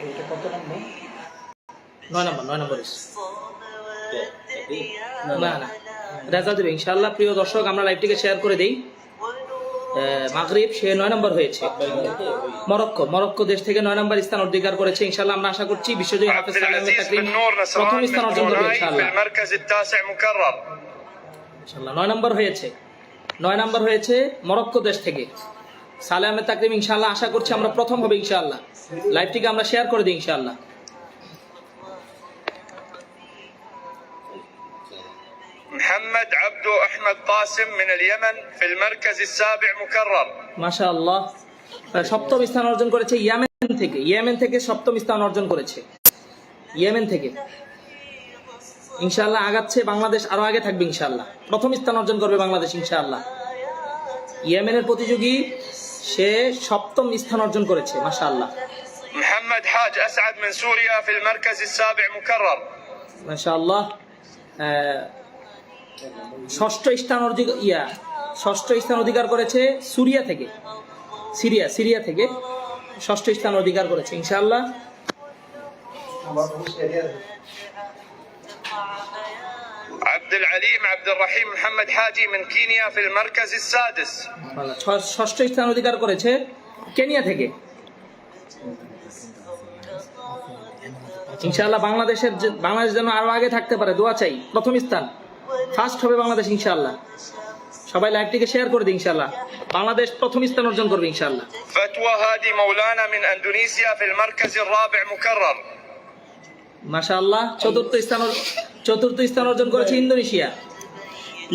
এটা কত নম্বর? 9 নম্বর না রেজাল্ট দেবে ইনশাআল্লাহ। প্রিয় দর্শক, আমরা লাইভটিকে শেয়ার করে দেই। মাগরিব সে 9 নম্বর হয়েছে। মরক্কো দেশ থেকে 9 নম্বর স্থান অধিকার করেছে ইনশাআল্লাহ। আমরা আশা করছি বিশ্বজয়ী হাফেজ সালাম তাকরিম প্রথম স্থান অর্জন করবে ইনশাআল্লাহ। ইনশাআল্লাহ 9 নম্বর হয়েছে। 9 নম্বর হয়েছে মরক্কো দেশ থেকে সালাম তাকরিম ইনশাআল্লাহ। আশা করছি আমরা প্রথম হবে ইনশাআল্লাহ। লাইভটিকে আমরা শেয়ার করে দিই ইনশাআল্লাহ। محمد عبدو أحمد قاسم من اليمن في المركز السابع مكرر মাশাআল্লাহ সপ্তম স্থান অর্জন করেছে ইয়েমেন থেকে সপ্তম স্থান অর্জন করেছে ইয়েমেন থেকে ইনশাআল্লাহ। আগাচ্ছে বাংলাদেশ, আরো আগে থাকবে ইনশাআল্লাহ। প্রথম স্থান অর্জন করবে বাংলাদেশ ইনশাআল্লাহ। ইয়েমেনের প্রতিযোগী সে সপ্তম স্থান অর্জন করেছে মাশাআল্লাহ। محمد حاج أسعد من سوريا في المركز السابع مكرر মাশাআল্লাহ ষষ্ঠ স্থান অধিকার করেছে সিরিয়া থেকে ষষ্ঠ স্থান অধিকার করেছে ইনশাআল্লাহ। عبد العليم عبد الرحيم محمد حاجي من كينيا في المركز السادس ষষ্ঠ স্থান অধিকার করেছে কেনিয়া থেকে ইনশাআল্লাহ। বাংলাদেশ যেন আরো আগে থাকতে পারে, দোয়া চাই। প্রথম স্থান ফার্স্ট হবে বাংলাদেশ ইনশাআল্লাহ। সবাই লাইভটিকে শেয়ার করে দিন ইনশাআল্লাহ। বাংলাদেশ প্রথম স্থান অর্জন করবে ইনশাআল্লাহ। فتوى هادي مولانا من اندونيسيا في المركز الرابع مكرر মাশাআল্লাহ চতুর্থ স্থান অর্জন করেছে ইন্দোনেশিয়া।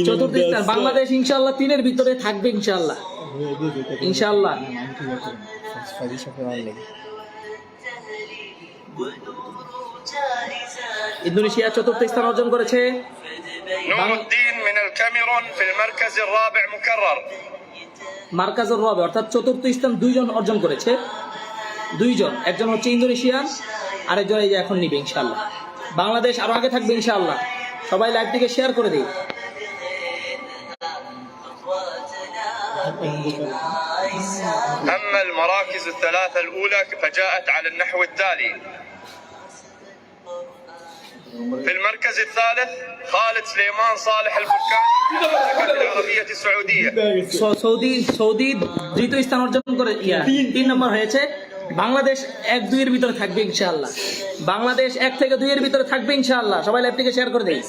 চতুর্থ স্থান বাংলাদেশ ইনশাআল্লাহ 3-এর ভিতরে থাকবে ইনশাআল্লাহ। ইন্দোনেশিয়া চতুর্থ স্থান অর্জন করেছে। نور الدين من الكاميرون في المركز الرابع مكرر মার্কাজুর রাবে অর্থাৎ চতুর্থ স্থান 2 জন অর্জন করেছে। 2 জন, একজন হচ্ছে ইন্দোনেশিয়ান, আরেকজন এই যে এখন নিবে ইনশাআল্লাহ। বাংলাদেশ আরো আগে থাকবে ইনশাআল্লাহ। সবাই লাইভটিকে শেয়ার করে দিন। أما المراكز الثلاثة الأولى فجاءت على النحو التالي: في المركز الثالث خالد سليمان صالح البركاني من المملكة العربية السعودية সৌদি দ্বিতীয় স্থান অর্জন করে 3 নম্বর হয়েছে। বাংলাদেশ 1-2 এর ভিতরে থাকবে ইনশাআল্লাহ। বাংলাদেশ 1 থেকে 2 এর ভিতরে থাকবে ইনশাআল্লাহ। সবাই লাইভটিকে শেয়ার করে দেই।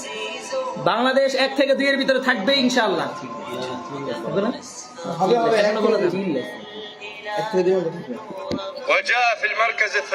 বাংলাদেশ 1 থেকে 2 এর ভিতরে থাকবে ইনশাআল্লাহ। وجاء في المركز الثالث